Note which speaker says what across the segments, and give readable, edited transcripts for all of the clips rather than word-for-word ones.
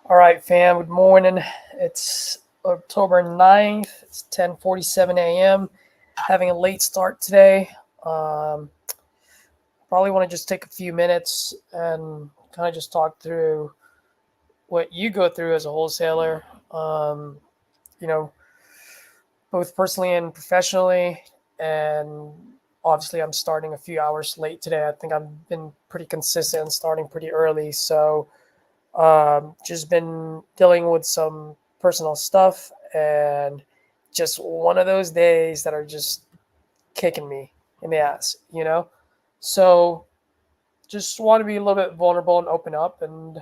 Speaker 1: All right, fam. Good morning. It's October 9th. It's 10:47 a.m. Having a late start today. Um, Probably want to just take a few minutes and kind of just talk through what you go through as a wholesaler. Um, you know, both personally and professionally. And obviously, I'm starting a few hours late today. I think I've been pretty consistent and starting pretty early. So just been dealing with some personal stuff and just one of those days that are just kicking me in the ass. So just want to be a little bit vulnerable and open up, and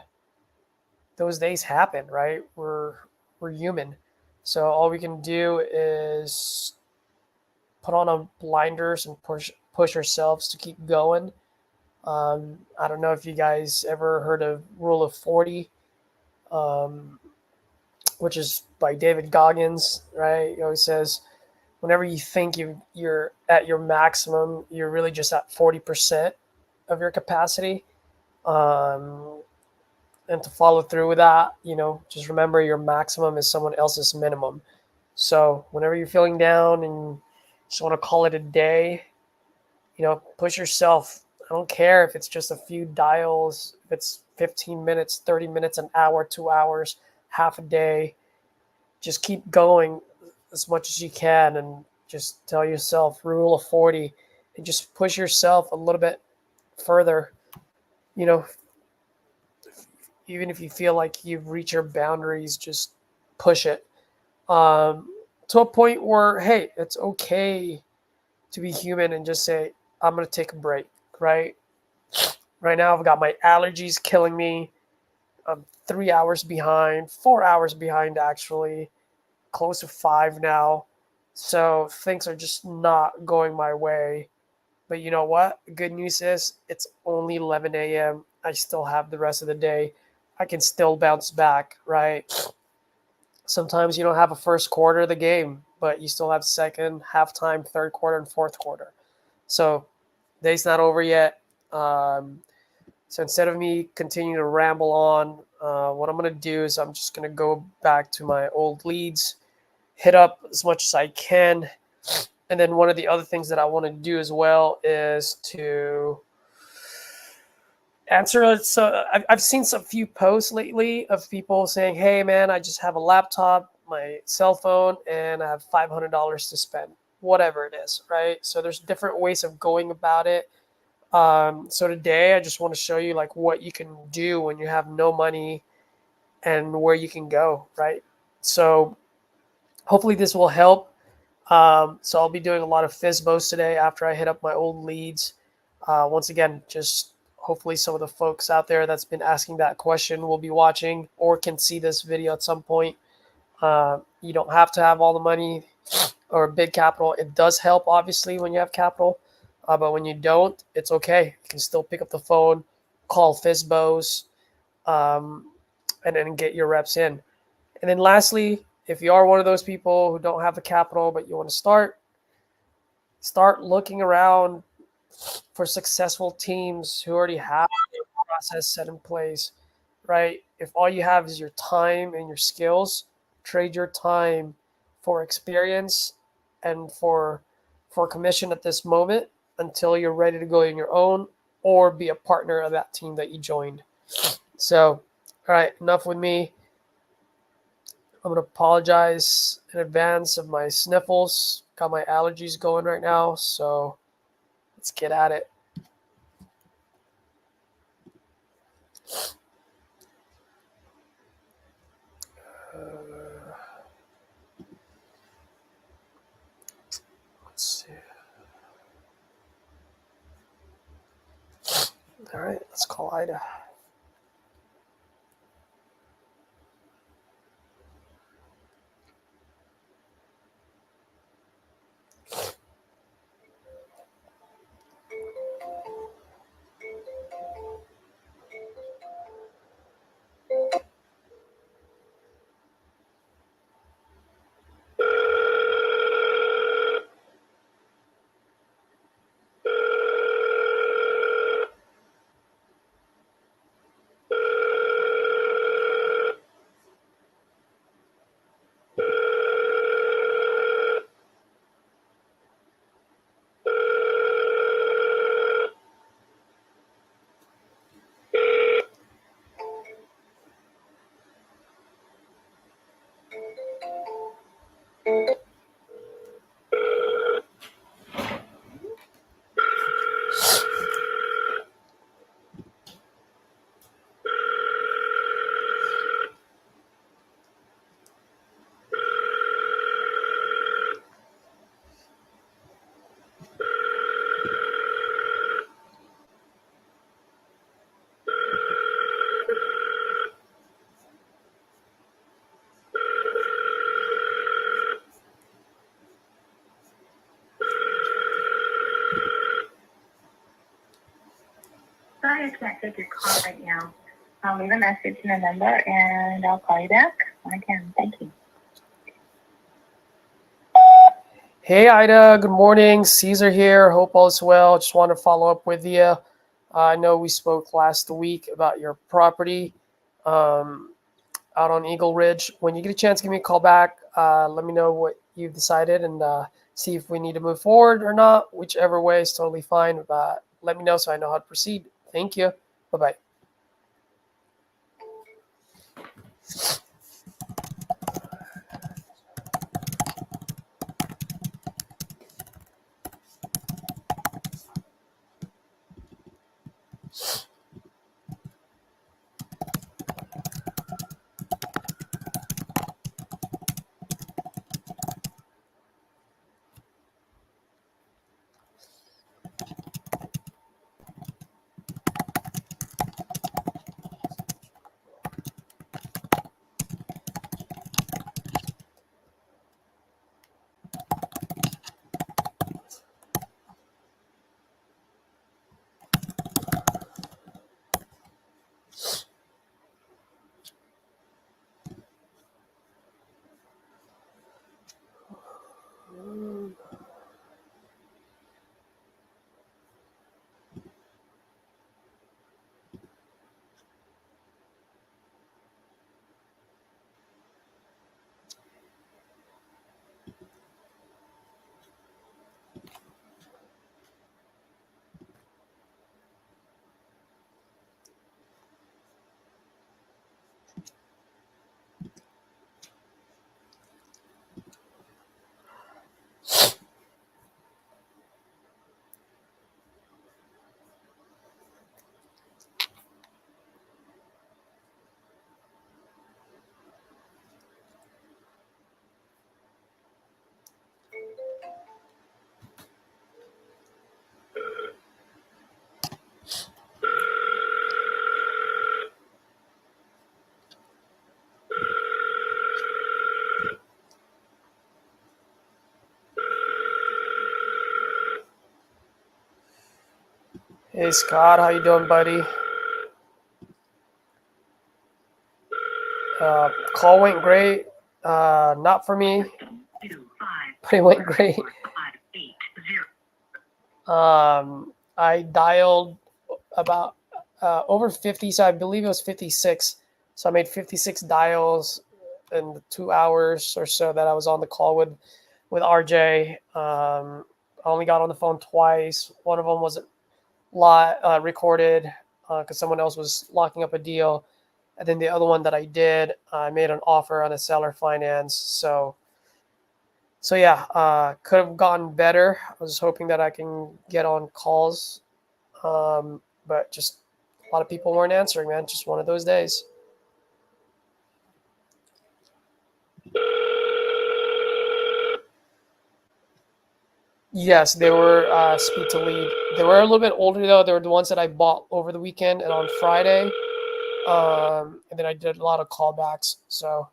Speaker 1: those days happen, right? We're human. So all we can do is put on a blinders and push ourselves to keep going. I don't know if you guys ever heard of Rule of 40. Um, which is by David Goggins, right? He always says, whenever you think you're at your maximum, you're really just at 40% of your capacity. Um, and to follow through with that, just remember your maximum is someone else's minimum. So whenever you're feeling down and just want to call it a day, push yourself. I don't care if it's just a few dials, if it's 15 minutes, 30 minutes, an hour, 2 hours, half a day. Just keep going as much as you can and just tell yourself rule of 40 and just push yourself a little bit further. You know, even if you feel like you've reached your boundaries, just push it to a point where, hey, it's okay to be human and just say, I'm going to take a break, right? Right now, I've got my allergies killing me. I'm 3 hours behind, 4 hours behind, actually, close to 5 now. So things are just not going my way. But you know what? The good news is it's only 11 a.m. I still have the rest of the day. I can still bounce back, right? Sometimes you don't have a first quarter of the game, but you still have second, halftime, third quarter, and fourth quarter. So day's not over yet. So instead of me continuing to ramble on, what I'm going to do is I'm just going to go back to my old leads, hit up as much as I can. And then one of the other things that I want to do as well is to answer. So I've seen some few posts lately of people saying, hey, man, I just have a laptop, my cell phone, and I have $500 to spend, whatever it is, right? So there's different ways of going about it. So today I just want to show you like what you can do when you have no money and where you can go, right? So hopefully this will help. So I'll be doing a lot of FISBOs today after I hit up my old leads. Once again, just hopefully some of the folks out there that's been asking that question will be watching or can see this video at some point. You don't have to have all the money or big capital. It does help, obviously, when you have capital. But when you don't, it's okay. You can still pick up the phone, call FISBOs, and then get your reps in. And then lastly, if you are one of those people who don't have the capital but you want to start looking around for successful teams who already have a process set in place, right? If all you have is your time and your skills, trade your time for experience and for commission at this moment until you're ready to go on your own or be a partner of that team that you joined. So, all right, enough with me. I'm going to apologize in advance of my sniffles. Got my allergies going right now, so let's get at it. Let's see. All right, let's call Ida.
Speaker 2: can't take your call right now. I'll leave a message and a number, and I'll call you back when I can. Thank you.
Speaker 1: Hey, Ida. Good morning. Caesar here. Hope all is well. Just want to follow up with you. I know we spoke last week about your property out on Eagle Ridge. When you get a chance, give me a call back. Let me know what you've decided and see if we need to move forward or not. Whichever way is totally fine. But let me know so I know how to proceed. Thank you. Bye-bye. Hey, Scott. How you doing, buddy? Call went great. Not for me, but it went great. I dialed about over 50, so I believe it was 56. So I made 56 dials in the 2 hours or so that I was on the call with RJ. I only got on the phone twice. One of them wasn't recorded because someone else was locking up a deal. And then the other one that I did, I made an offer on a seller finance. So yeah, could have gotten better. I was hoping that I can get on calls, but just a lot of people weren't answering, man. Just one of those days. Yes, they were speed to lead. They were a little bit older though. They were the ones that I bought over the weekend and on Friday. And then I did a lot of callbacks. So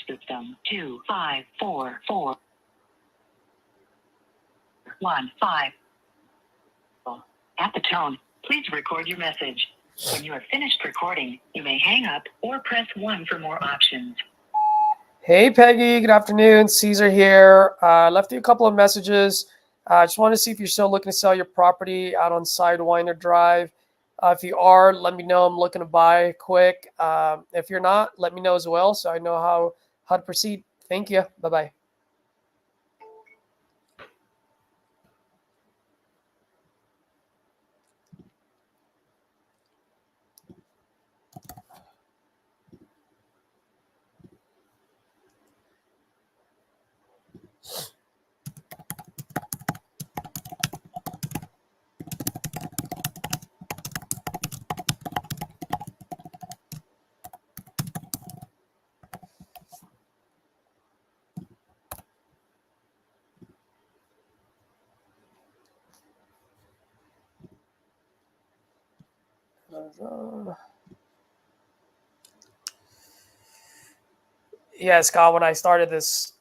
Speaker 2: System 2544115. At the tone, please record your message. When you are finished recording, you may hang up or press 1 for more options.
Speaker 1: Hey, Peggy. Good afternoon. Caesar here. Left you a couple of messages. I just want to see if you're still looking to sell your property out on Sidewinder Drive. If you are, let me know. I'm looking to buy quick. If you're not, let me know as well so I know how to proceed. Thank you. Bye-bye. Yeah, Scott, when I started this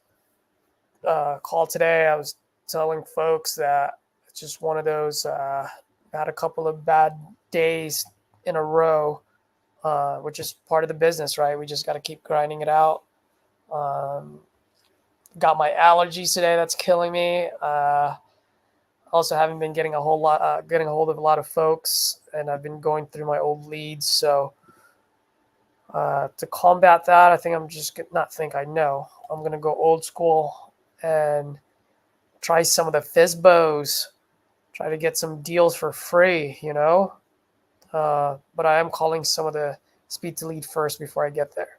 Speaker 1: call today, I was telling folks that it's just one of those, had a couple of bad days in a row, which is part of the business, right? We just got to keep grinding it out. Got my allergies today. That's killing me. Also haven't been getting getting a hold of a lot of folks, and I've been going through my old leads. So to combat that, I think I'm just I know I'm going to go old school and try some of the FISBOs, try to get some deals for free, but I am calling some of the speed to lead first before I get there.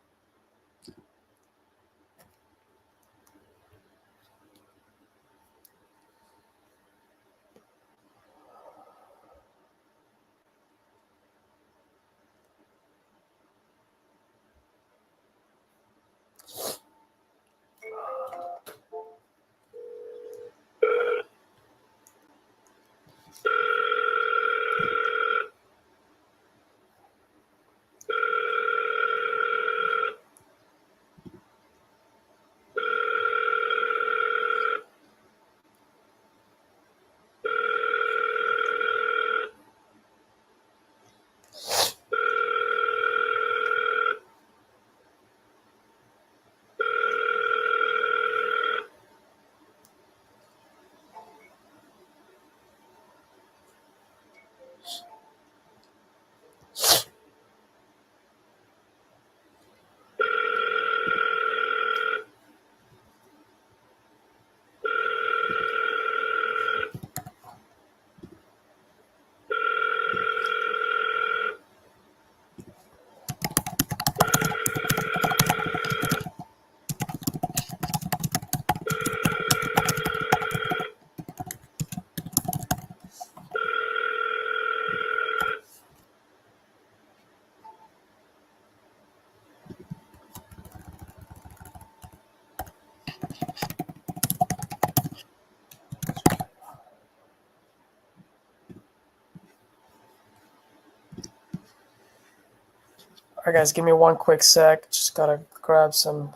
Speaker 1: All right, guys, give me one quick sec. Just gotta grab some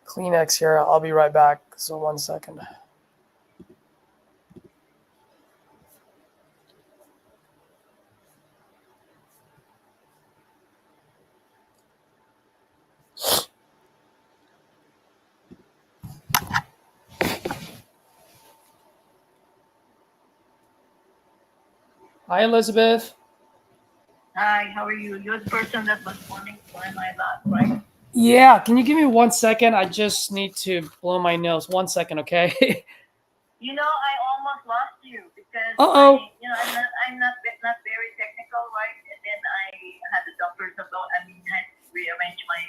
Speaker 1: Kleenex here. I'll be right back. So 1 second. Hi, Elizabeth.
Speaker 2: Hi, how are you? You're the person that was wanting to buy my lot, right?
Speaker 1: Yeah, can you give me 1 second? I just need to blow my nose. 1 second, okay?
Speaker 2: I almost lost you because
Speaker 1: Uh-oh.
Speaker 2: I'm not very technical, right? And then I had the doctor's about. I had to rearrange my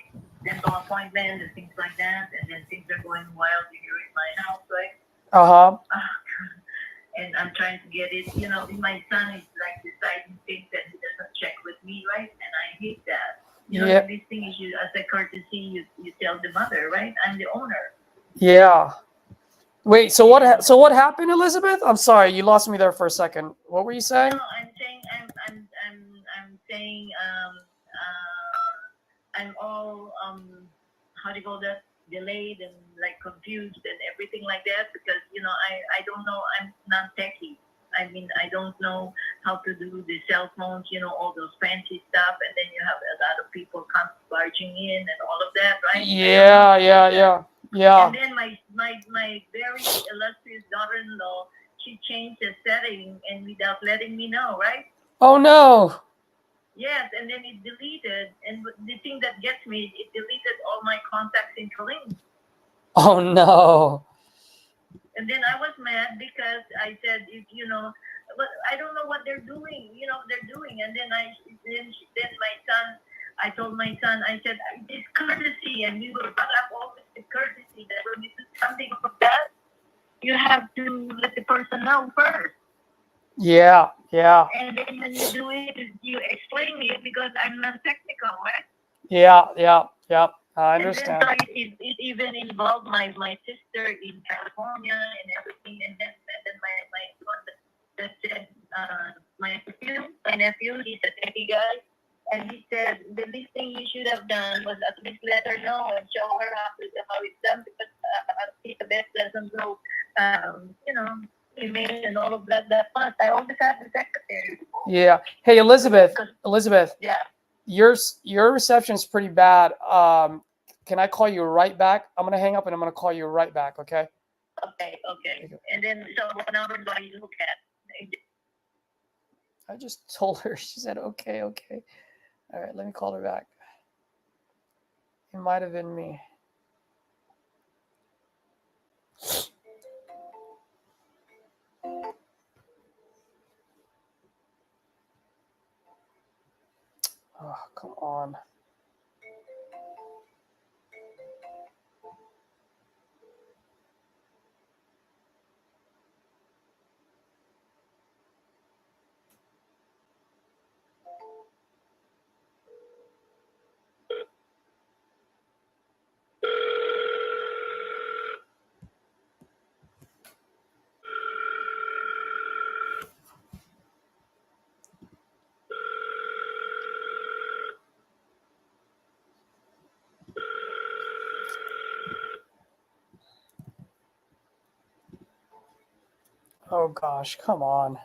Speaker 2: dental appointment and things like that. And then things are going wild here in my house, right?
Speaker 1: Uh-huh.
Speaker 2: And I'm trying to get it. My son is like deciding things that he doesn't check with me, right? And I hate that.
Speaker 1: Yeah.
Speaker 2: This thing is as a courtesy, you tell the mother, right? I'm the owner.
Speaker 1: Yeah. Wait, so what happened, Elizabeth? I'm sorry, you lost me there for a second. What were you saying?
Speaker 2: No, I'm saying I'm all how do you call that, delayed and like confused and everything like that because I don't know, I'm not techie. I mean, I don't know how to do the cell phones, all those fancy stuff, and then you have a lot of people come barging in and all of that, right?
Speaker 1: Yeah.
Speaker 2: And then my very illustrious daughter-in-law, she changed the setting and without letting me know, right?
Speaker 1: Oh no.
Speaker 2: Yes, and then it deleted, and the thing that gets me, it deleted all my contacts in Kaling.
Speaker 1: Oh no.
Speaker 2: And then I was mad because I said, but I don't know what they're doing. And then my son, I told my son, I said, it's courtesy, and we were brought up always with courtesy that when you do something like that, you have to let the person know first.
Speaker 1: Yeah.
Speaker 2: And then when you do it, you explain it because I'm not technical, right?
Speaker 1: Yeah. I understand.
Speaker 2: And then so it even involved my sister in California and everything. And then my son that said, my nephew, he's a techie guy. And he said the least thing you should have done was at least let her know and show her how it's done, because Elizabeth doesn't know, email and all of that fast. I always have the secretary.
Speaker 1: Yeah. Hey, Elizabeth. Elizabeth.
Speaker 2: Yeah.
Speaker 1: Your reception is pretty bad. Can I call you right back? I'm gonna hang up and I'm gonna call you right back. Okay.
Speaker 2: Okay. And then, so what number do I look at?
Speaker 1: I just told her. She said, okay. All right, let me call her back. It might have been me. Oh, come on. Oh gosh, come on.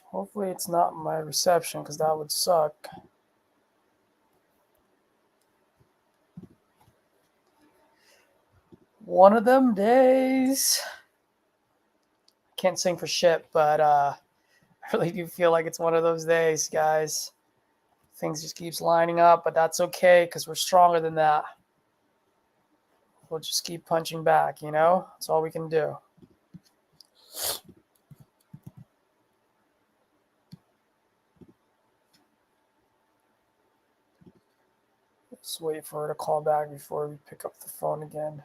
Speaker 1: Hopefully it's not my reception, because that would suck. One of them days. Can't sing for shit, but I really do feel like it's one of those days, guys. Things just keeps lining up, but that's okay, because we're stronger than that. We'll just keep punching back, That's all we can do. Let's wait for her to call back before we pick up the phone again.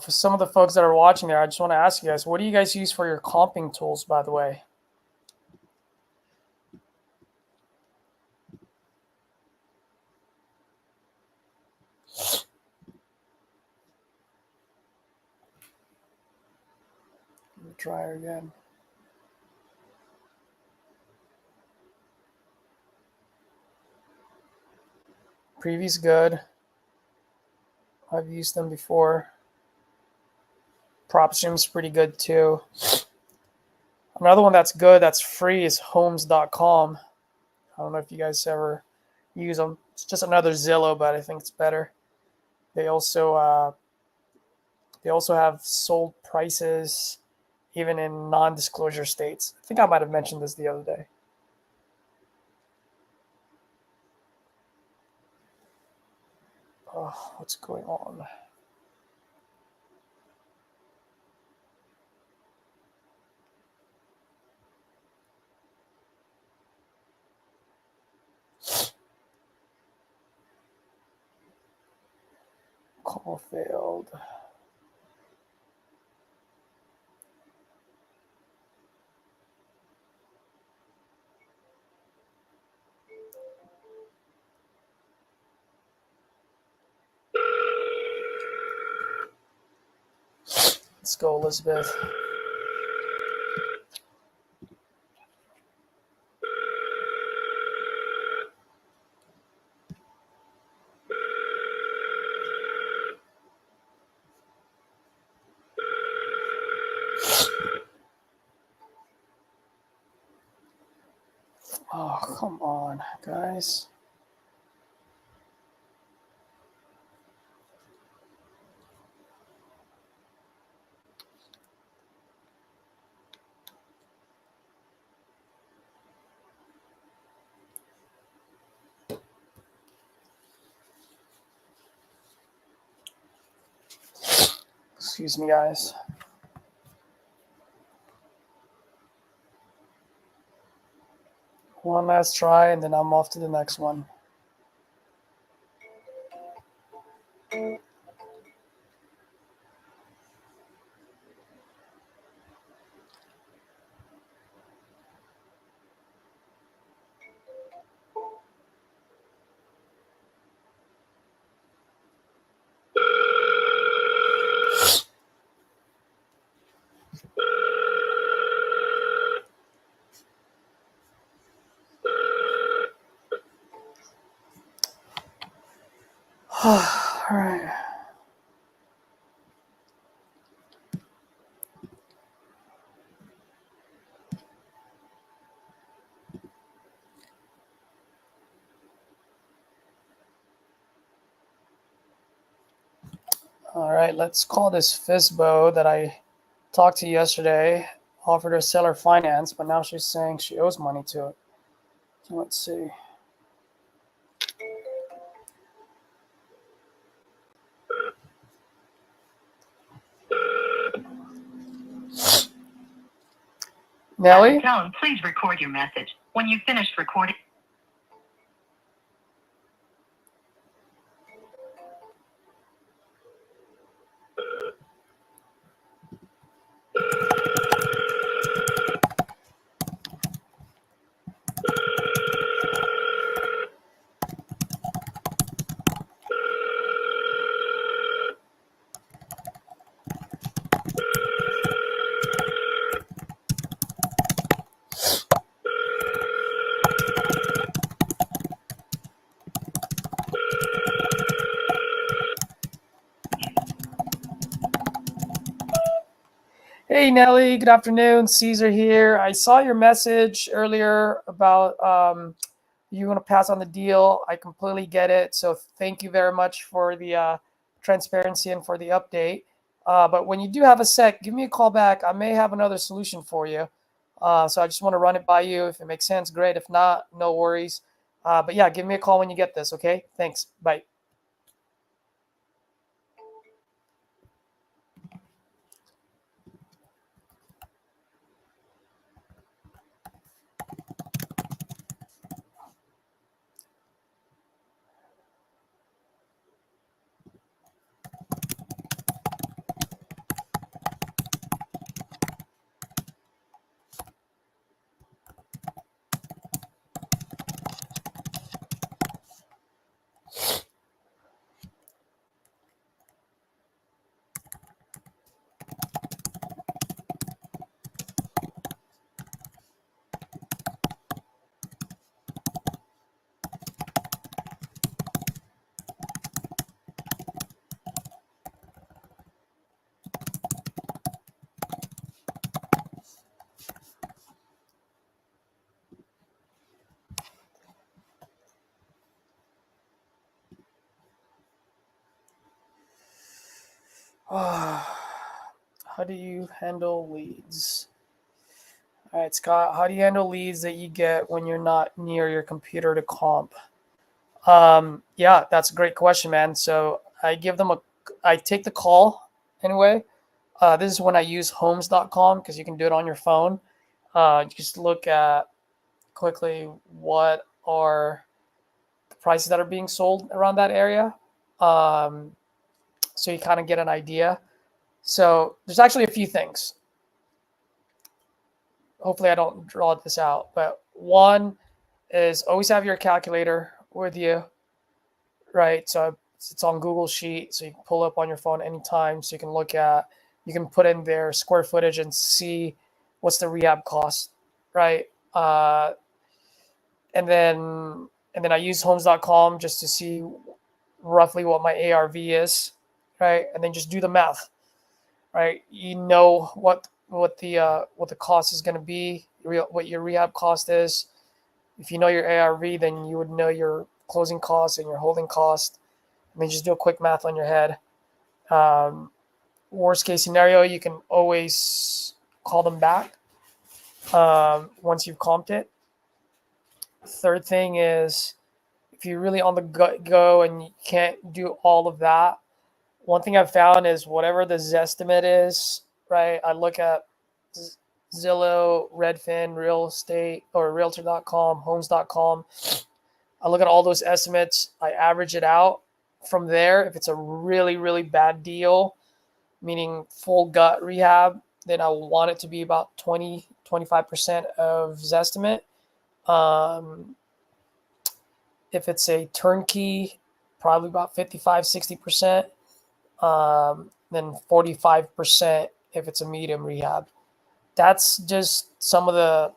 Speaker 1: For some of the folks that are watching there, I just want to ask you guys, what do you guys use for your comping tools, by the way? Let me try her again. Previ's good. I've used them before. PropStream's pretty good too. Another one that's good, that's free, is homes.com. I don't know if you guys ever use them. It's just another Zillow, but I think it's better. They also have sold prices even in non-disclosure states. I think I might have mentioned this the other day. Oh, what's going on? Call failed. Let's go, Elizabeth. Oh, come on, guys. Excuse me, guys. One last try, and then I'm off to the next one. All right. All right, let's call this FISBO that I talked to yesterday. Offered her seller finance, but now she's saying she owes money to it. So let's see. Nellie?
Speaker 3: At the tone, please record your message. When you've finished recording.
Speaker 1: Hey, Nellie, good afternoon. Caesar here. I saw your message earlier about you want to pass on the deal. I completely get it. So thank you very much for the transparency and for the update. But when you do have a sec, give me a call back. I may have another solution for you. So I just want to run it by you. If it makes sense, great. If not, no worries. But yeah, give me a call when you get this, okay? Thanks. Bye. How do you handle leads? All right, Scott, how do you handle leads that you get when you're not near your computer to comp? Yeah, that's a great question, man. So I take the call anyway. This is when I use homes.com because you can do it on your phone. Just look at quickly what are the prices that are being sold around that area. So you kind of get an idea. So there's actually a few things. Hopefully I don't draw this out, but one is always have your calculator with you, right? So it's on Google Sheet, so you can pull up on your phone anytime. So you can put in their square footage and see what's the rehab cost, right? And then I use homes.com just to see roughly what my ARV is, right? And then just do the math, right? You know what the cost is going to be, what your rehab cost is. If you know your ARV, then you would know your closing costs and your holding cost. And then just do a quick math on your head. Worst case scenario, you can always call them back once you've comped it. Third thing is, if you're really on the go and you can't do all of that, one thing I've found is whatever the Zestimate is, right? I look at Zillow, Redfin, Real Estate, or Realtor.com, Homes.com. I look at all those estimates. I average it out. From there, if it's a really, really bad deal, meaning full gut rehab, then I want it to be about 25% of Zestimate. If it's a turnkey, probably about 55-60%. Then 45% if it's a medium rehab. That's just some of the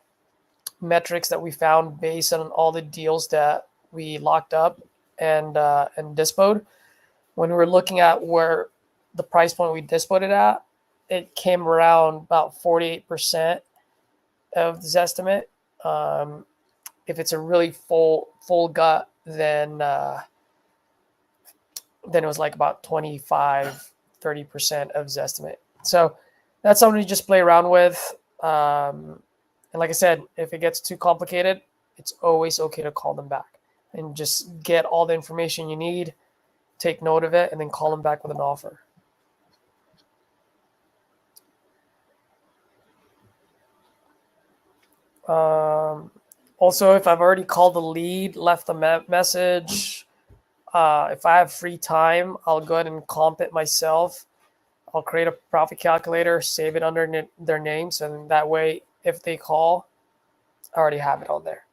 Speaker 1: metrics that we found based on all the deals that we locked up and dispoed. When we were looking at where the price point we dispoed it at, it came around about 48% of the estimate. If it's a really full gut, then it was like about 25-30% of Zestimate. So that's something to just play around with. And like I said, if it gets too complicated, it's always okay to call them back and just get all the information you need, take note of it, and then call them back with an offer. Also, if I've already called the lead, left a message, if I have free time, I'll go ahead and comp it myself. I'll create a profit calculator, save it under their name, so then that way, if they call, I already have it on there.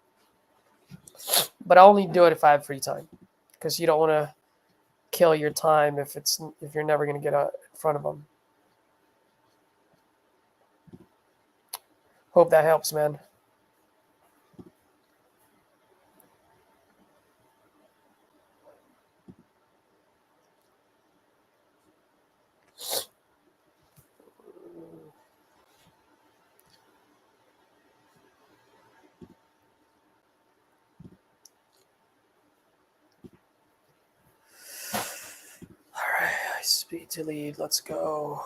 Speaker 1: But I only do it if I have free time, because you don't want to kill your time if you're never going to get in front of them. Hope that helps, man. All right, speed to lead. Let's go.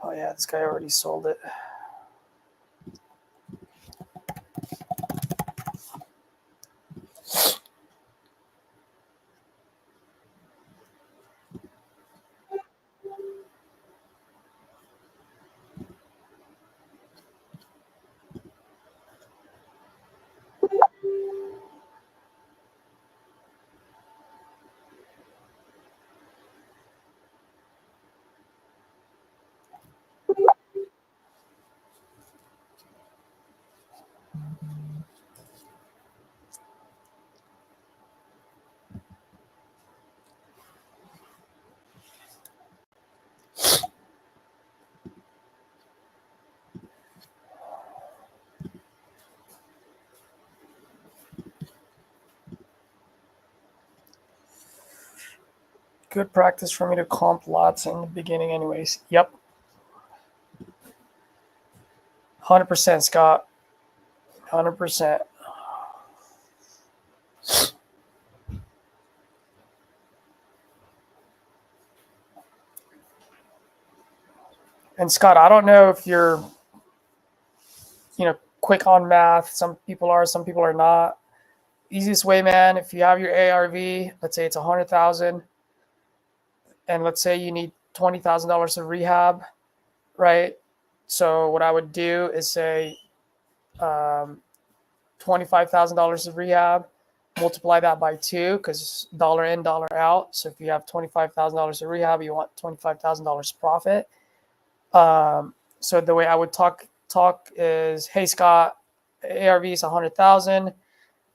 Speaker 1: Oh yeah, this guy already sold it. Good practice for me to comp lots in the beginning anyways. Yep. 100%, Scott. 100%. And Scott, I don't know if you're, quick on math. Some people are, some people are not. Easiest way, man, if you have your ARV, let's say it's 100,000, and let's say you need $20,000 of rehab, right? So what I would do is say $25,000 of rehab, multiply that by 2, because dollar in, dollar out. So if you have $25,000 of rehab, you want $25,000 profit. So the way I would talk is, hey Scott, ARV is 100,000.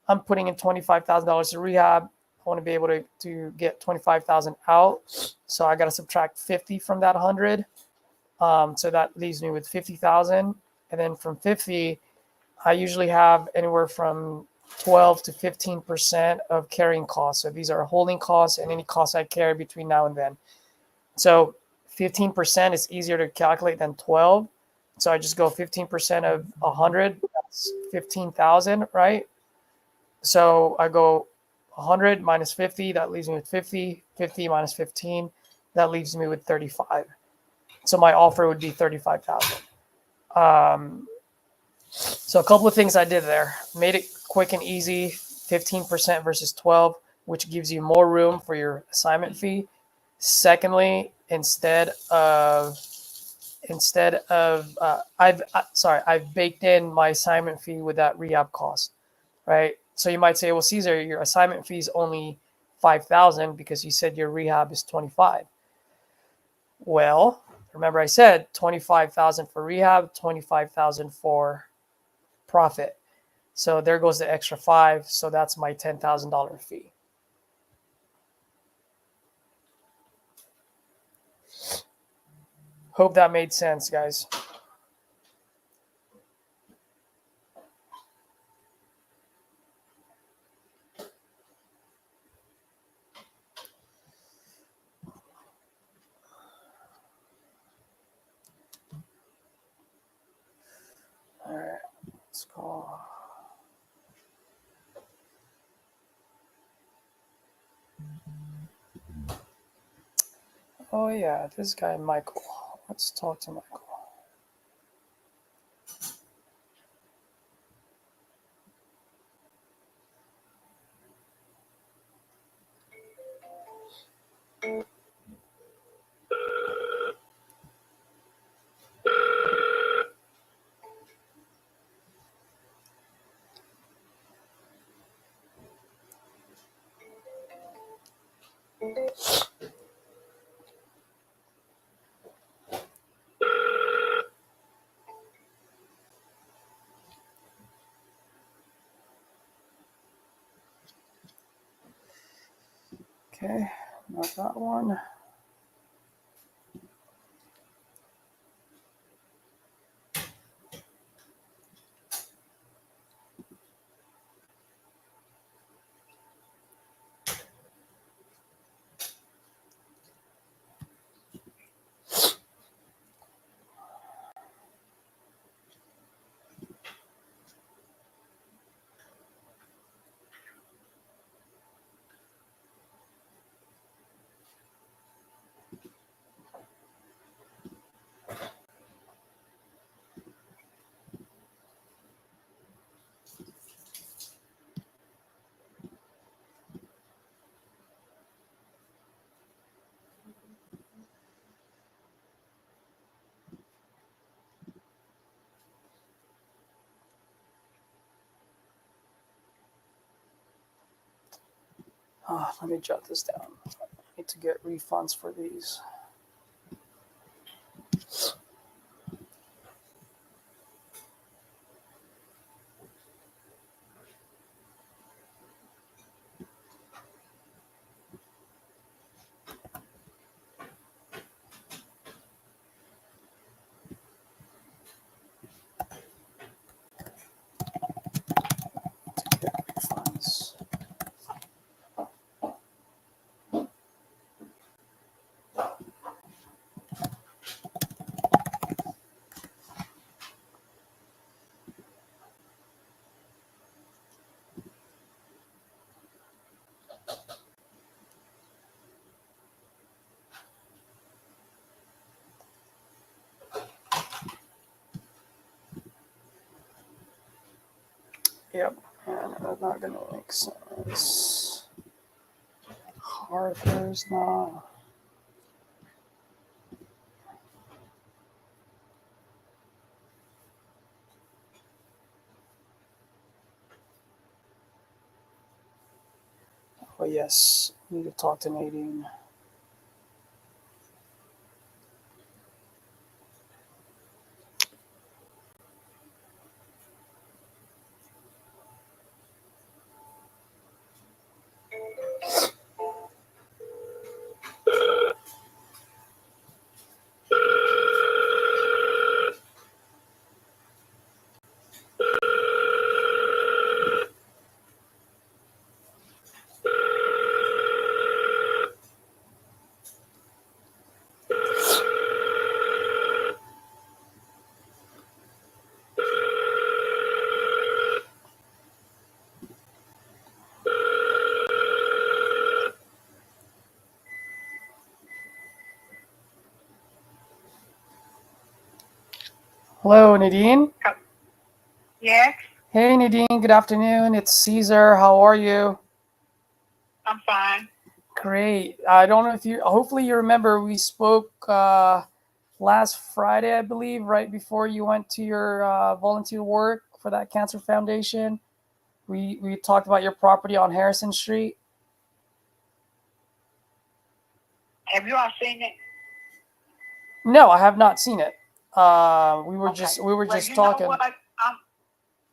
Speaker 1: I'm putting in $25,000 of rehab. I want to be able to get 25,000 out. So I got to subtract 50 from that 100. So that leaves me with 50,000. And then from 50, I usually have anywhere from 12 to 15% of carrying costs. So these are holding costs and any costs I carry between now and then. So 15% is easier to calculate than 12. So I just go 15% of 100, that's 15,000, right? So I go 100 minus 50, that leaves me with 50. 50 minus 15, that leaves me with 35. So my offer would be 35,000. So a couple of things I did there. Made it quick and easy, 15% versus 12, which gives you more room for your assignment fee. Secondly, I've baked in my assignment fee with that rehab cost, right? So you might say, well, Caesar, your assignment fee is only 5,000 because you said your rehab is 25. Well, remember I said 25,000 for rehab, 25,000 for profit. So there goes the extra 5. So that's my $10,000 fee. Hope that made sense, guys. All right, let's go. Oh yeah, this guy Michael. Let's talk to Michael. Okay, not that one. Let me jot this down. I need to get refunds for these. Get refunds. Yep, and that's not gonna make sense. Arthur's not. Oh yes, need to talk to Nadine. Hello, Nadine.
Speaker 3: Yes,
Speaker 1: Hey, Nadine. Good afternoon. It's Caesar. How are you?
Speaker 3: I'm fine.
Speaker 1: Great. I don't know if you. Hopefully, you remember we spoke last Friday, I believe, right before you went to your volunteer work for that cancer foundation. We talked about your property on Harrison Street.
Speaker 3: Have you all seen it?
Speaker 1: No, I have not seen it. We were
Speaker 3: Okay.
Speaker 1: just
Speaker 3: You know
Speaker 1: talking.
Speaker 3: what?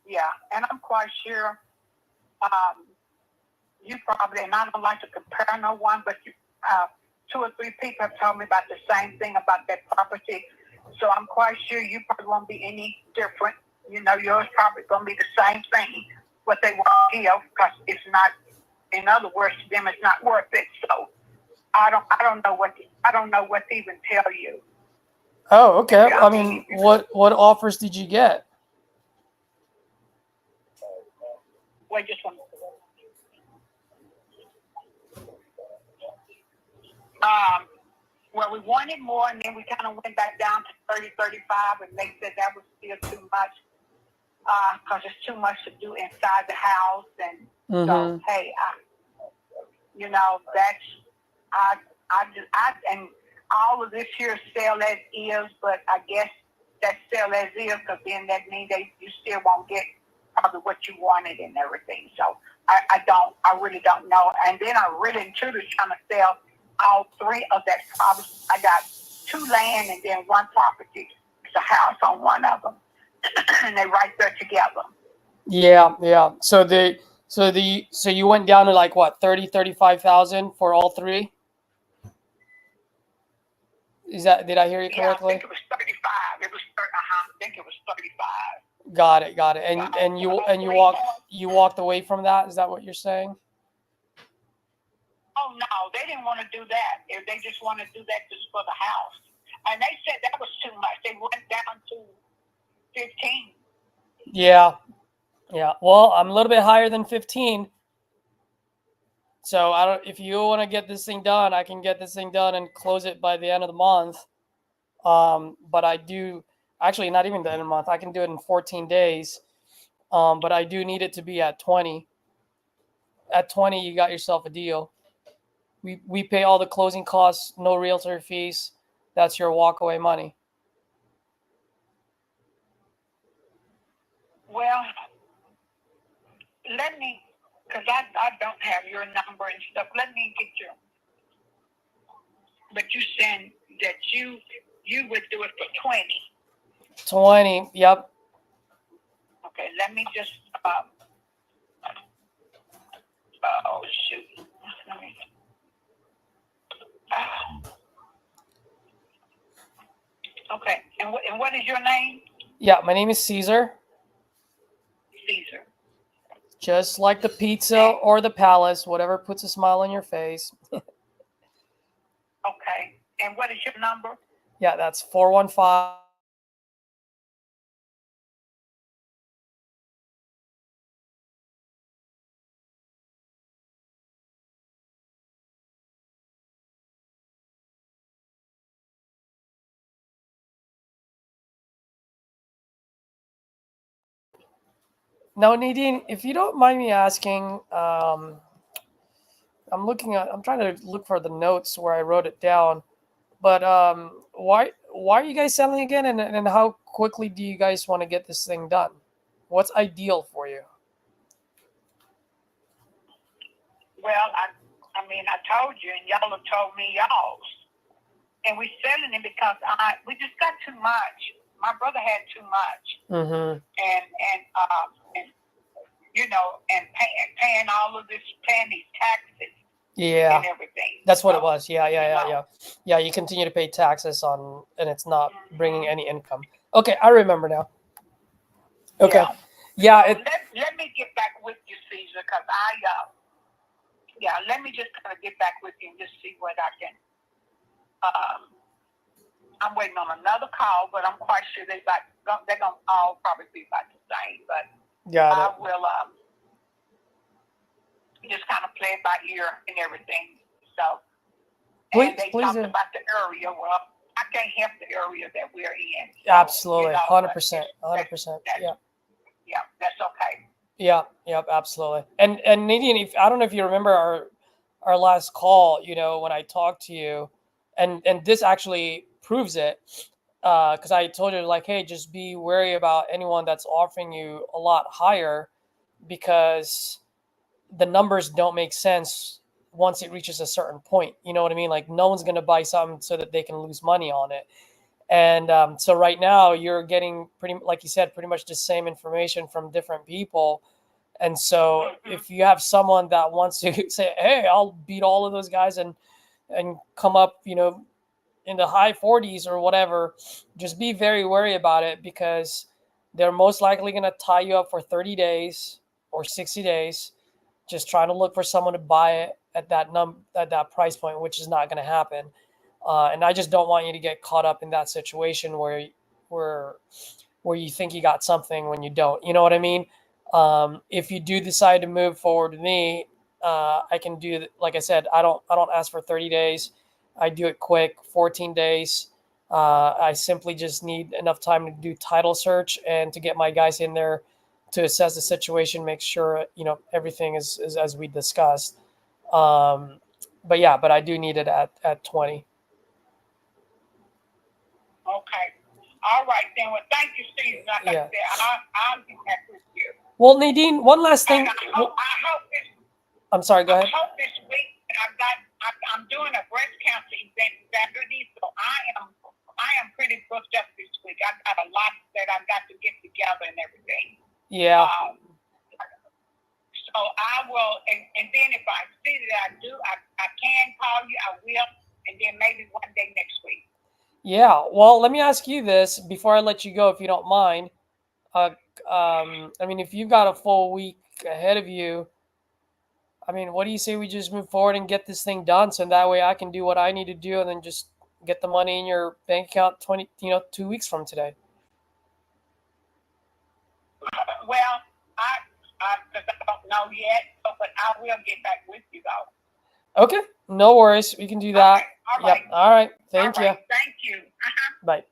Speaker 3: Yeah, and I'm quite sure you probably, and I don't like to compare no one, but two or three people have told me about the same thing about that property. So I'm quite sure you probably won't be any different. You know, yours probably going to be the same thing, what they want to give, because it's not, in other words, to them, it's not worth it. So I don't know what to even tell you.
Speaker 1: Oh, okay. I mean, what offers did you get?
Speaker 3: Wait just one. Well, we wanted more, and then we kind of went back down to 30, 35, and they said that was still too much because it's too much to do inside the house. And so, hey, you know, that's and all of this here sell as is, but I guess that sell as is because then that means you still won't get probably what you wanted and everything. So I really don't know. And then I really and truly trying to sell all three of that property. I got 2 land and then 1 property. It's a house on one of them, and they right there together.
Speaker 1: Yeah. So you went down to like what, 35,000 for all 3? Did I hear you correctly?
Speaker 3: Yeah, I think it was 35. It was I think it was 35.
Speaker 1: Got it. And you walked away from that? Is that what you're saying?
Speaker 3: Oh no, they didn't want to do that. They just want to do that just for the house. And they said that was too much. They went down to 15.
Speaker 1: Yeah. Well, I'm a little bit higher than 15. So I don't. If you want to get this thing done, I can get this thing done and close it by the end of the month. But I do actually not even the end of the month. I can do it in 14 days. But I do need it to be at 20. At 20, you got yourself a deal. We pay all the closing costs, no realtor fees. That's your walkaway money.
Speaker 3: Well, let me, because I don't have your number and stuff. Let me get your. But you saying that you would do it for 20.
Speaker 1: 20. Yep.
Speaker 3: Okay, let me just. Oh shoot. Let me. Okay, and what is your name?
Speaker 1: Yeah, my name is Caesar.
Speaker 3: Caesar.
Speaker 1: Just like the pizza or the palace, whatever puts a smile on your face.
Speaker 3: Okay, and what is your number?
Speaker 1: Yeah, that's 415. Now, Nadine, if you don't mind me asking, I'm trying to look for the notes where I wrote it down. But why are you guys selling again, and how quickly do you guys want to get this thing done? What's ideal for you?
Speaker 3: Well, I mean, I told you, and y'all have told me y'all's, and we're selling it because we just got too much. My brother had too much, and you know, and paying all of this, paying these taxes, and everything.
Speaker 1: That's what it was. Yeah. You continue to pay taxes on, and it's not bringing any income. Okay, I remember now. Okay, yeah.
Speaker 3: So let me get back with you, Caesar, because let me just kind of get back with you and just see what I can. I'm waiting on another call, but I'm quite sure they're gonna all probably be about the same. But I will just kind of play it by ear and everything. So, and they talked about the area. Well, I can't help the area that we're in. So,
Speaker 1: Absolutely,
Speaker 3: you know,
Speaker 1: 100%,
Speaker 3: that's-
Speaker 1: 100%.
Speaker 3: that's-
Speaker 1: Yeah.
Speaker 3: Yeah, that's okay.
Speaker 1: Yeah, yep, absolutely. And Nadine, if I don't know if you remember our last call, you know, when I talked to you, and this actually proves it, because I told you like, hey, just be wary about anyone that's offering you a lot higher, because the numbers don't make sense once it reaches a certain point. You know what I mean? Like no one's gonna buy something so that they can lose money on it. And so right now you're getting pretty, like you said, pretty much the same information from different people. And so if you have someone that wants to say, hey, I'll beat all of those guys and come up, you know, in the high 40s or whatever, just be very wary about it, because they're most likely going to tie you up for 30 days or 60 days, just trying to look for someone to buy it at that price point, which is not going to happen. And I just don't want you to get caught up in that situation where you think you got something when you don't. You know what I mean? If you do decide to move forward with me, I can do, like I said, I don't ask for 30 days. I do it quick, 14 days. I simply just need enough time to do title search and to get my guys in there to assess the situation, make sure, you know, everything is as we discussed. But I do need it at 20.
Speaker 3: Okay. All right, then. Well, thank you, Steve. Like
Speaker 1: Yeah.
Speaker 3: I said, I'll be back with you.
Speaker 1: Well, Nadine, one last thing.
Speaker 3: And I hope this.
Speaker 1: I'm sorry, go ahead.
Speaker 3: I hope this week I'm doing a breast cancer event Saturday, so I am pretty booked up this week. I've got a lot that I've got to get together and everything.
Speaker 1: Yeah.
Speaker 3: So I will, and then if I see that I can call you, I will, and then maybe one day next week.
Speaker 1: Yeah. Well, let me ask you this before I let you go, if you don't mind. I mean, if you've got a full week ahead of you, I mean, what do you say we just move forward and get this thing done, so that way I can do what I need to do and then just get the money in your bank account 2 weeks from today?
Speaker 3: Well, I don't know yet, but I will get back with you though.
Speaker 1: Okay, no worries. We can do that.
Speaker 3: Okay, all right.
Speaker 1: Yep. All right. Thank
Speaker 3: All
Speaker 1: you.
Speaker 3: right, thank you.
Speaker 1: Bye.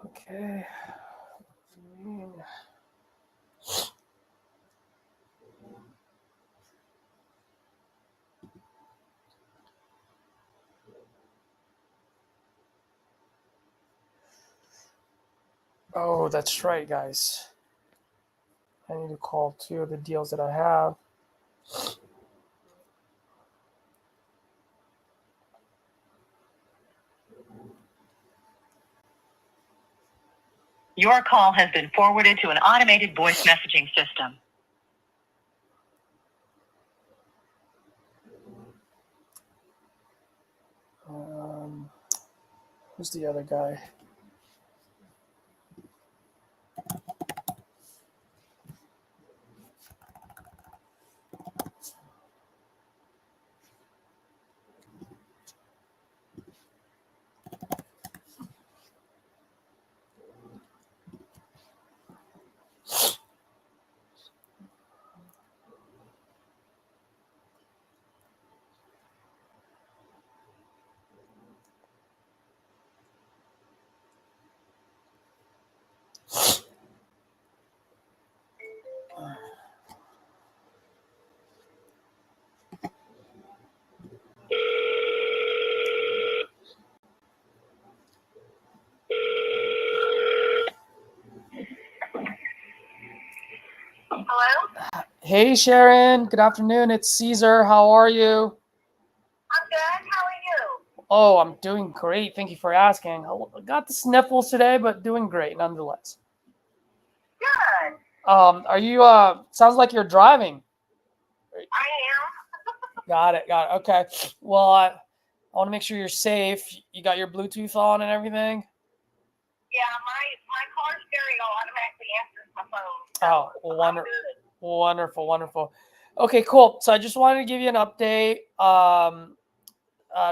Speaker 1: Okay. Oh, that's right, guys. I need to call 2 of the deals that I have.
Speaker 4: Your call has been forwarded to an automated voice messaging system.
Speaker 1: Who's the other guy?
Speaker 2: Hello?
Speaker 1: Hey, Sharon. Good afternoon. It's Caesar. How are you?
Speaker 2: I'm good. How are you?
Speaker 1: Oh, I'm doing great. Thank you for asking. I got the sniffles today, but doing great nonetheless.
Speaker 2: Good.
Speaker 1: Are you, sounds like you're driving.
Speaker 2: I am.
Speaker 1: Got it. Okay. Well, I want to make sure you're safe. You got your Bluetooth on and everything?
Speaker 2: Yeah, my car's stereo automatically answers my phone.
Speaker 1: Oh,
Speaker 2: So
Speaker 1: wonderful.
Speaker 2: I'm good.
Speaker 1: Wonderful. Okay, cool. So I just wanted to give you an update.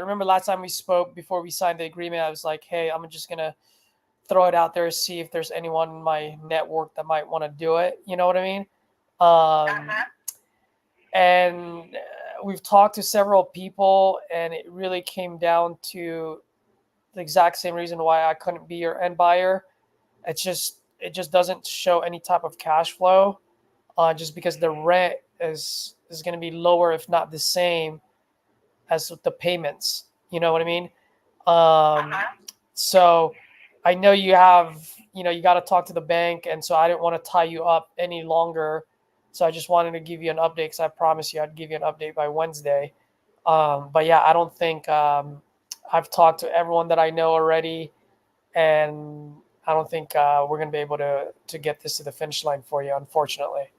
Speaker 1: Remember last time we spoke before we signed the agreement, I was like, hey, I'm just going to throw it out there, see if there's anyone in my network that might want to do it. You know what I mean? And we've talked to several people, and it really came down to the exact same reason why I couldn't be your end buyer. It just doesn't show any type of cash flow, just because the rent is going to be lower, if not the same, as the payments. You know what I mean? So I know you have, you got to talk to the bank, and so I didn't want to tie you up any longer. So I just wanted to give you an update, because I promised you I'd give you an update by Wednesday. But yeah, I don't think I've talked to everyone that I know already, and I don't think we're going to be able to get this to the finish line for you, unfortunately.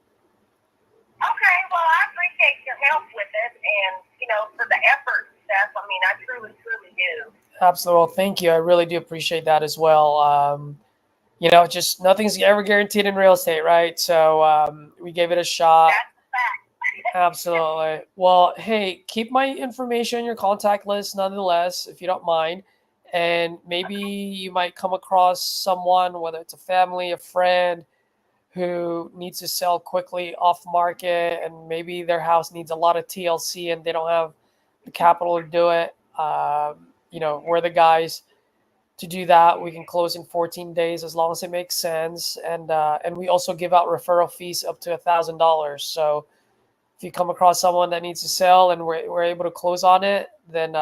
Speaker 2: Okay, well, I appreciate your help with it and, for the effort and stuff. I mean, I truly do.
Speaker 1: Absolutely. Thank you. I really do appreciate that as well. Just nothing's ever guaranteed in real estate, right? So we gave it a shot.
Speaker 2: That's a fact.
Speaker 1: Absolutely. Well, hey, keep my information in your contact list nonetheless, if you don't mind. And maybe you might come across someone, whether it's a family, a friend, who needs to sell quickly off market, and maybe their house needs a lot of TLC and they don't have the capital to do it. We're the guys to do that. We can close in 14 days as long as it makes sense. And we also give out referral fees up to $1,000. So if you come across someone that needs to sell and we're able to close on it, then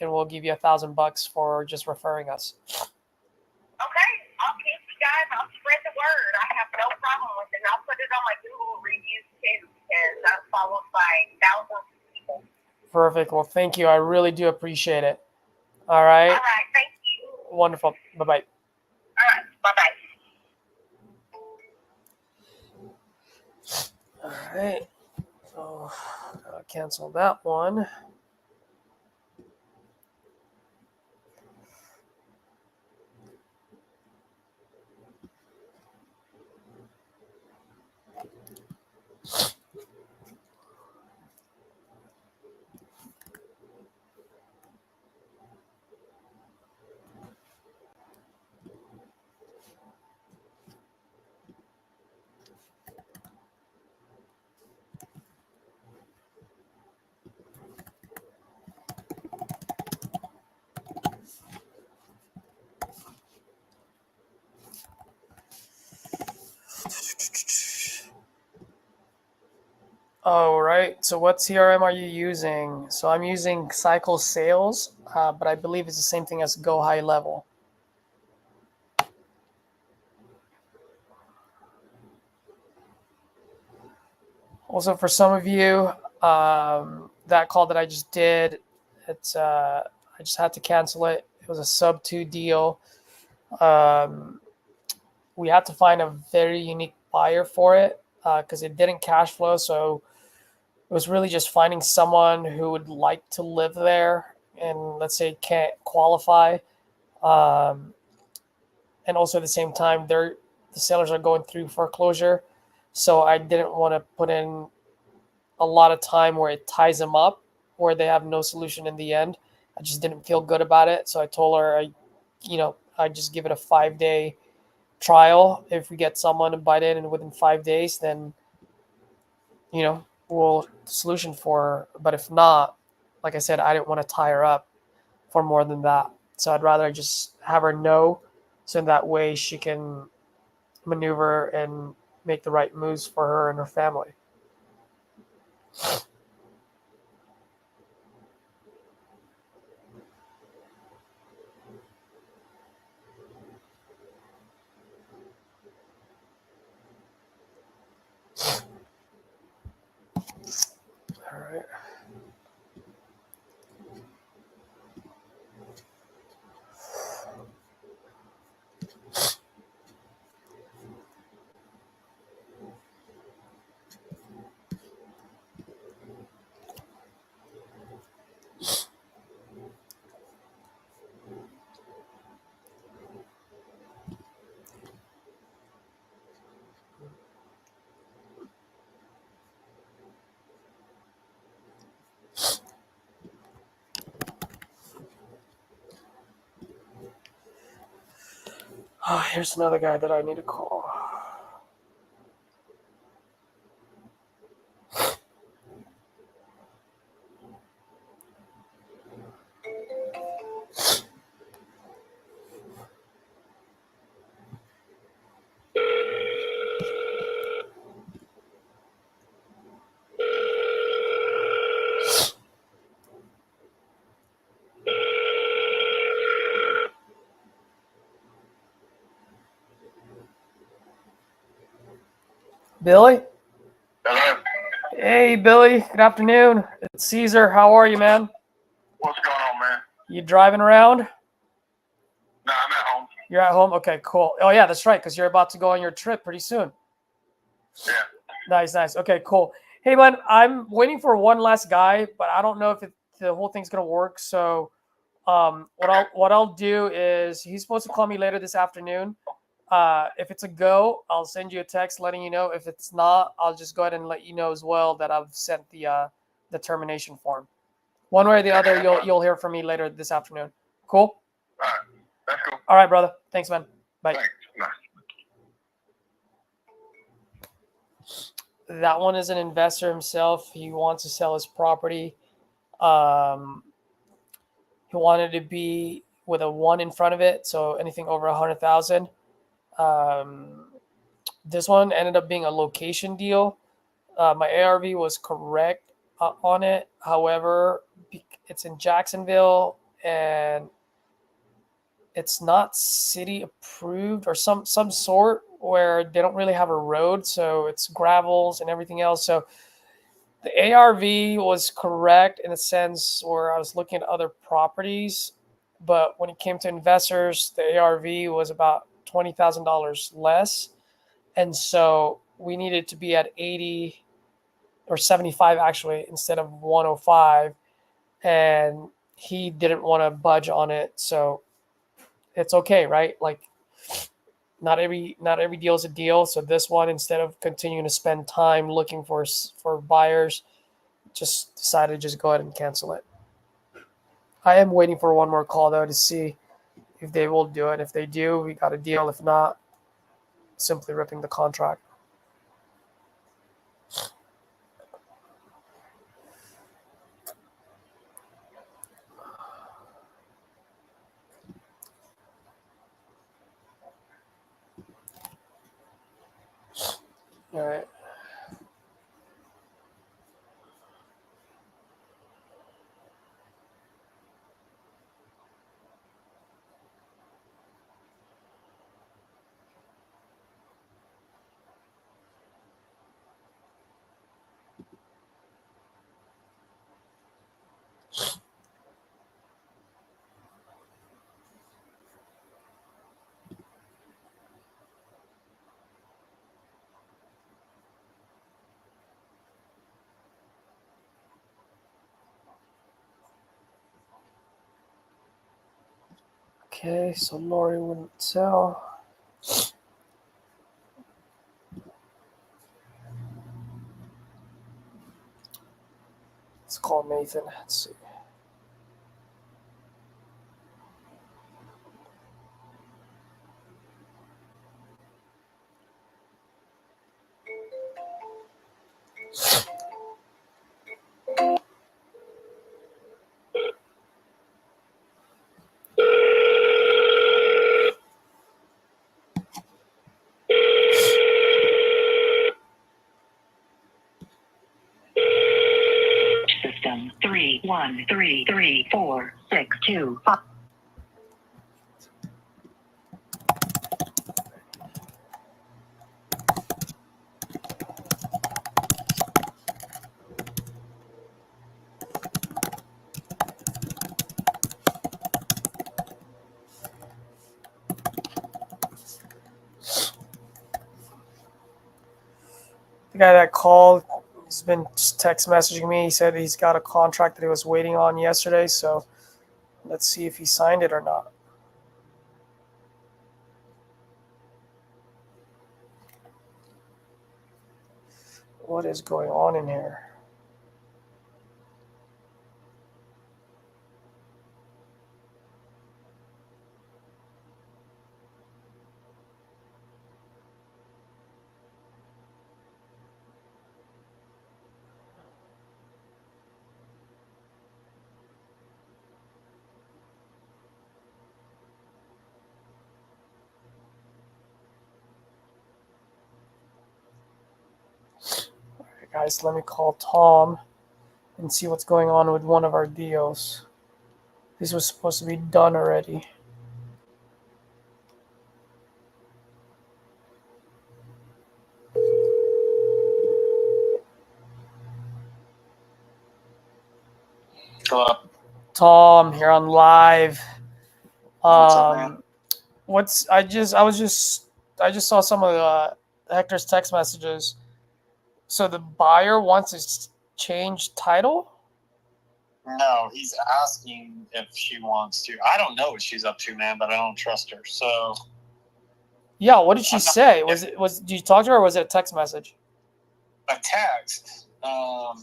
Speaker 1: we'll give you $1,000 for just referring us.
Speaker 2: Okay, I'll keep you guys. I'll spread the word. I have no problem with it. And I'll put it on my Google reviews too, because I'm followed by thousands of people.
Speaker 1: Perfect. Well, thank you. I really do appreciate it. All right.
Speaker 2: All right. Thank you.
Speaker 1: Wonderful. Bye-bye.
Speaker 2: All right. Bye-bye.
Speaker 1: All right. So I'll cancel that one. All right. So what CRM are you using? So I'm using Cycle Sales, but I believe it's the same thing as Go High Level. Also, for some of you, that call that I just did, it's I just had to cancel it. It was a sub 2 deal. We had to find a very unique buyer for it because it didn't cash flow. So it was really just finding someone who would like to live there and, let's say, can't qualify. And also at the same time, the sellers are going through foreclosure. So I didn't want to put in a lot of time where it ties them up, where they have no solution in the end. I just didn't feel good about it. So I told her, I just give it a 5-day trial. If we get someone to bite in and within 5 days, then, we'll solution for her. But if not, like I said, I didn't want to tie her up for more than that. So I'd rather just have her know, so in that way she can maneuver and make the right moves for her and her family. All right. Oh, here's another guy that I need to call. Billy?
Speaker 4: Hello.
Speaker 1: Hey, Billy. Good afternoon. It's Caesar. How are you, man?
Speaker 4: What's going on, man?
Speaker 1: You driving around?
Speaker 4: No, I'm at home.
Speaker 1: You're at home? Okay, cool. Oh, yeah, that's right, because you're about to go on your trip pretty soon.
Speaker 4: Yeah.
Speaker 1: Nice. Okay, cool. Hey, man, I'm waiting for one last guy, but I don't know if the whole thing's going to work. So what I'll do is he's supposed to call me later this afternoon. If it's a go, I'll send you a text letting you know. If it's not, I'll just go ahead and let you know as well that I've sent the termination form. One way or the other, you'll hear from me later this afternoon. Cool?
Speaker 4: All right. That's cool.
Speaker 1: All right, brother. Thanks, man. Bye.
Speaker 4: Thanks. Bye.
Speaker 1: That one is an investor himself. He wants to sell his property. He wanted to be with a 1 in front of it, so anything over 100,000. This one ended up being a location deal. My ARV was correct on it. However, it's in Jacksonville and it's not city approved or some sort, where they don't really have a road, so it's gravels and everything else. So the ARV was correct in a sense where I was looking at other properties, but when it came to investors, the ARV was about $20,000 less. And so we needed to be at 80 or 75 actually instead of 105. And he didn't want to budge on it. So it's okay, right? Like not every deal is a deal. So this one, instead of continuing to spend time looking for buyers, just decided to just go ahead and cancel it. I am waiting for one more call though to see if they will do it. If they do, we got a deal. If not, simply ripping the contract. All right. Okay, so Lori wouldn't sell. Let's call Nathan. Let's see.
Speaker 5: System 3133462.
Speaker 1: The guy that called, he's been text messaging me. He said he's got a contract that he was waiting on yesterday. So let's see if he signed it or not. What is going on in here? Guys, let me call Tom and see what's going on with one of our deals. This was supposed to be done already.
Speaker 6: Hello.
Speaker 1: Tom here on live.
Speaker 6: What's up, man?
Speaker 1: I just saw some of Hector's text messages. So the buyer wants to change title?
Speaker 6: No, he's asking if she wants to. I don't know what she's up to, man, but I don't trust her. So
Speaker 1: Yeah, what did she
Speaker 6: I'm not-
Speaker 1: say? Did you talk to her or was it a text message?
Speaker 6: a text. Yeah,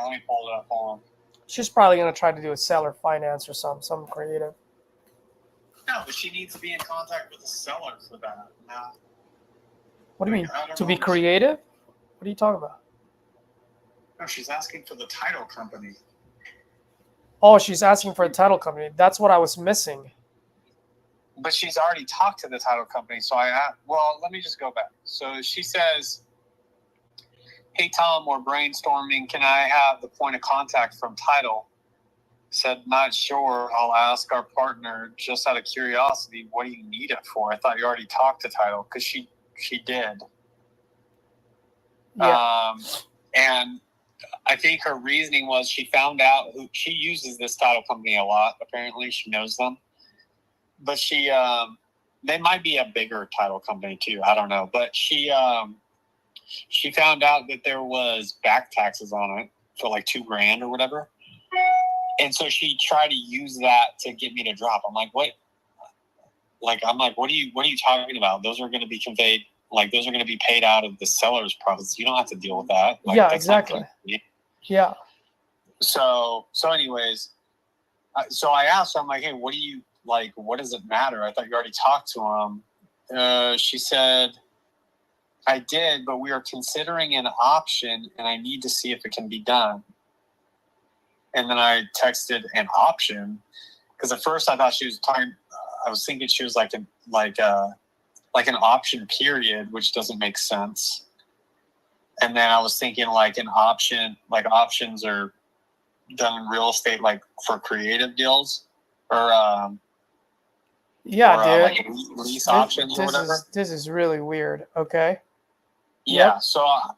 Speaker 6: let me pull it up. Hold on.
Speaker 1: She's probably gonna try to do a seller finance or something creative.
Speaker 6: No, but she needs to be in contact with the seller for that. No.
Speaker 1: What do you mean?
Speaker 6: I don't
Speaker 1: To
Speaker 6: know
Speaker 1: be
Speaker 6: what she-
Speaker 1: creative? What are you talking about?
Speaker 6: No, she's asking for the title company.
Speaker 1: Oh, she's asking for a title company. That's what I was missing.
Speaker 6: But she's already talked to the title company, so well, let me just go back. So she says, "Hey Tom, we're brainstorming. Can I have the point of contact from title?" Said, "Not sure. I'll ask our partner. Just out of curiosity, what do you need it for?" I thought you already talked to title, because she did.
Speaker 1: Yeah.
Speaker 6: And I think her reasoning was she found out she uses this title company a lot. Apparently, she knows them. But they might be a bigger title company too. I don't know. But she found out that there was back taxes on it for like $2,000 or whatever. And so she tried to use that to get me to drop. I'm like, what? What are you talking about? Those are going to be conveyed. Like, those are going to be paid out of the seller's profits. You don't have to deal with that. Like,
Speaker 1: Yeah,
Speaker 6: that's
Speaker 1: exactly. Yeah.
Speaker 6: So anyways, so I asked her, I'm like, hey, what does it matter? I thought you already talked to him. She said, I did, but we are considering an option and I need to see if it can be done. And then I texted an option because at first I thought she was talking, I was thinking she was like an option period, which doesn't make sense. And then I was thinking like an option, like options are done in real estate, like for creative deals or
Speaker 1: Yeah, dude.
Speaker 6: like lease options or whatever.
Speaker 1: This is really weird. Okay.
Speaker 6: Yeah.
Speaker 1: Yep.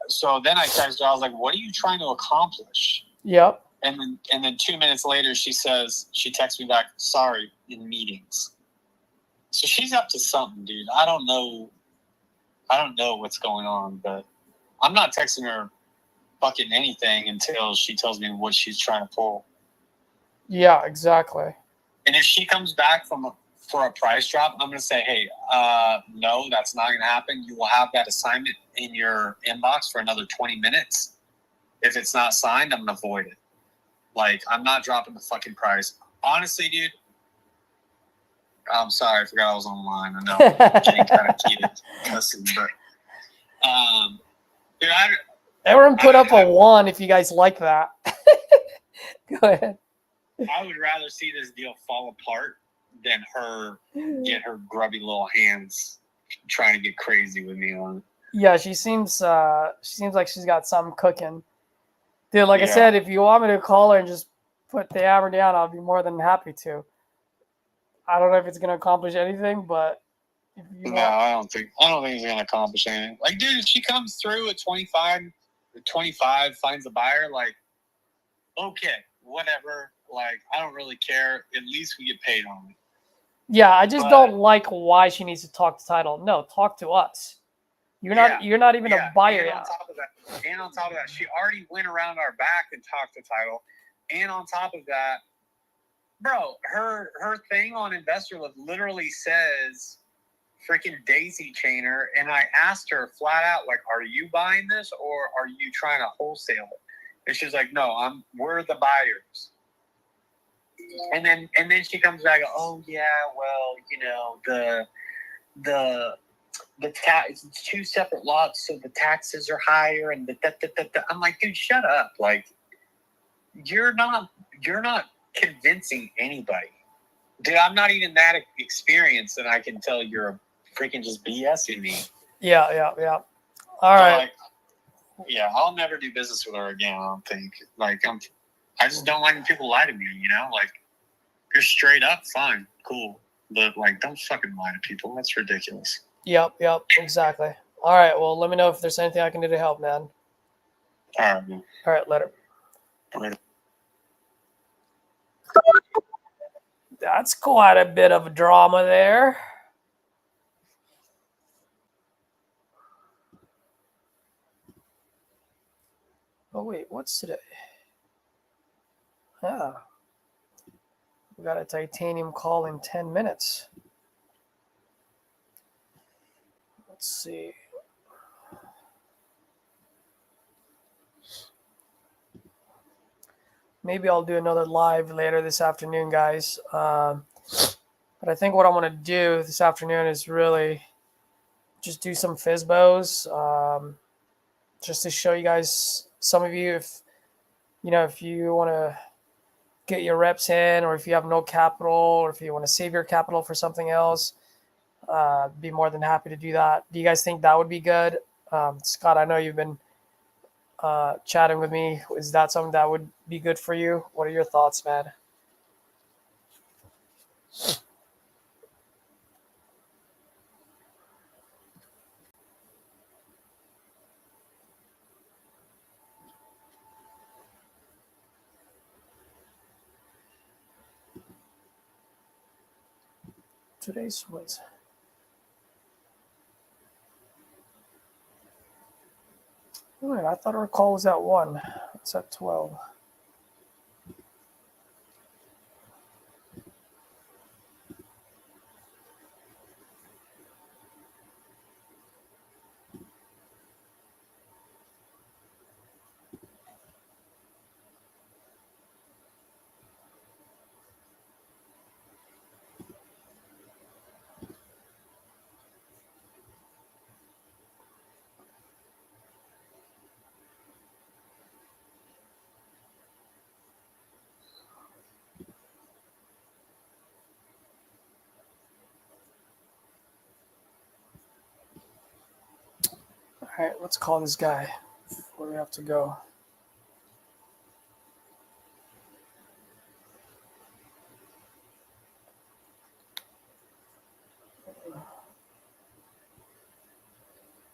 Speaker 6: So then I texted her. I was like, "What are you trying to accomplish?"
Speaker 1: Yep.
Speaker 6: And then 2 minutes later, she texts me back, "Sorry, in meetings." So she's up to something, dude. I don't know what's going on, but I'm not texting her fucking anything until she tells me what she's trying to pull.
Speaker 1: Yeah, exactly.
Speaker 6: And if she comes back for a price drop, I'm going to say, hey, no, that's not going to happen. You will have that assignment in your inbox for another 20 minutes. If it's not signed, I'm going to void it. Like, I'm not dropping the fucking price. Honestly, dude, I'm sorry. I forgot I was online. I know I'm getting kind of heated cussing, but dude,
Speaker 1: Everyone put up a 1 if you guys like that. Go ahead.
Speaker 6: I would rather see this deal fall apart than her get her grubby little hands trying to get crazy with me on it.
Speaker 1: Yeah, she seems like she's got something cooking. Dude, like I
Speaker 6: Yeah.
Speaker 1: said, if you want me to call her and just put the hammer down, I'll be more than happy to. I don't know if it's gonna accomplish anything, but if you
Speaker 6: No,
Speaker 1: want,
Speaker 6: I don't think it's gonna accomplish anything. Like, dude, if she comes through at 25, finds a buyer, like, okay, whatever. Like, I don't really care. At least we get paid on it.
Speaker 1: yeah, I just
Speaker 6: But-
Speaker 1: don't like why she needs to talk to title. No, talk to us. You're not even a buyer
Speaker 6: and
Speaker 1: yet.
Speaker 6: on top of that, she already went around our back and talked to title. And on top of that, bro, her thing on Investor Live literally says freaking daisy chainer, and I asked her flat out, like, are you buying this or are you trying to wholesale it? And she's like, no, we're the buyers. And then she comes back, oh yeah, well, you know, the tax, it's 2 separate lots, so the taxes are higher, and I'm like, dude, shut up. Like, you're not convincing anybody. Dude, I'm not even that experienced that I can tell you're freaking just BSing me.
Speaker 1: Yeah. All right.
Speaker 6: Like, yeah, I'll never do business with her again, I don't think. Like, I just don't like when people lie to me, you know? Like, if you're straight up, fine, cool. But, like, don't fucking lie to people. That's ridiculous.
Speaker 1: Yep, exactly. All right, well, let me know if there's anything I can do to help, man.
Speaker 6: All right, man.
Speaker 1: All right, later.
Speaker 6: Later.
Speaker 1: That's quite a bit of drama there. Oh, wait, what's today? Ah, we got a titanium call in 10 minutes. Let's see. Maybe I'll do another live later this afternoon, guys. But I think what I'm going to do this afternoon is really just do some FISBOs, just to show you guys, some of you, if you want to get your reps in, or if you have no capital, or if you want to save your capital for something else, be more than happy to do that. Do you guys think that would be good? Scott, I know you've been chatting with me. Is that something that would be good for you? What are your thoughts, man? Today's Wednesday. All right, I thought our call was at 1. It's at 12. All right, let's call this guy before we have to go.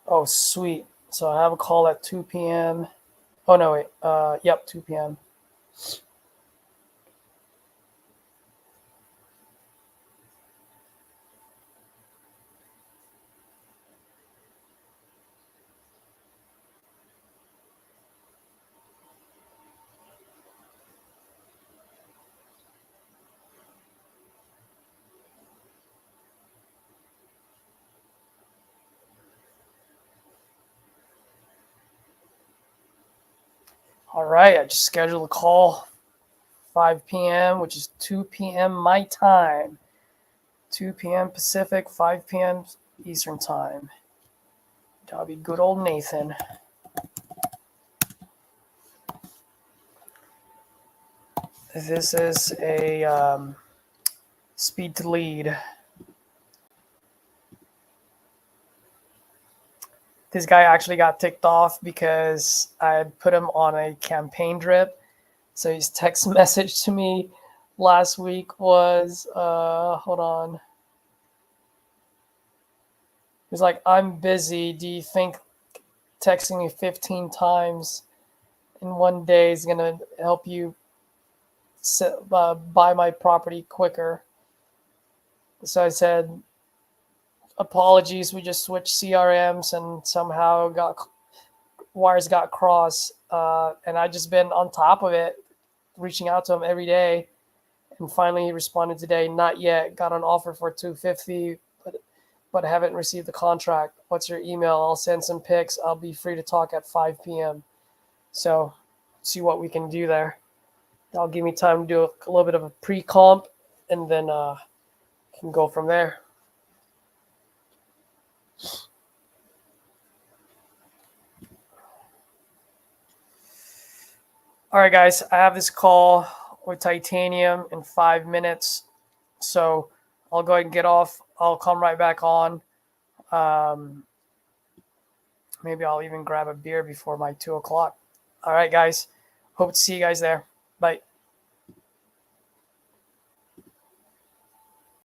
Speaker 1: Oh, sweet. So I have a call at 2 p.m. Oh, no, wait. Yep, 2 p.m. All right, I just scheduled a call 5 p.m., which is 2 p.m. my time. 2 p.m. Pacific, 5 p.m. Eastern time. That'll be good old Nathan. This is a speed to lead. This guy actually got ticked off because I had put him on a campaign drip. So his text message to me last week was, hold on. He was like, I'm busy. Do you think texting me 15 times in one day is going to help you buy my property quicker? So I said, apologies, we just switched CRMs and somehow wires got crossed. And I just been on top of it, reaching out to him every day. And finally he responded today, not yet, got an offer for $250, but haven't received the contract. What's your email? I'll send some pics. I'll be free to talk at 5 p.m. So see what we can do there. That'll give me time to do a little bit of a pre-comp, and then can go from there. All right, guys, I have this call with Titanium in 5 minutes. So I'll go ahead and get off. I'll come right back on. Maybe I'll even grab a beer before my 2 o'clock. All right, guys. Hope to see you guys there. Bye.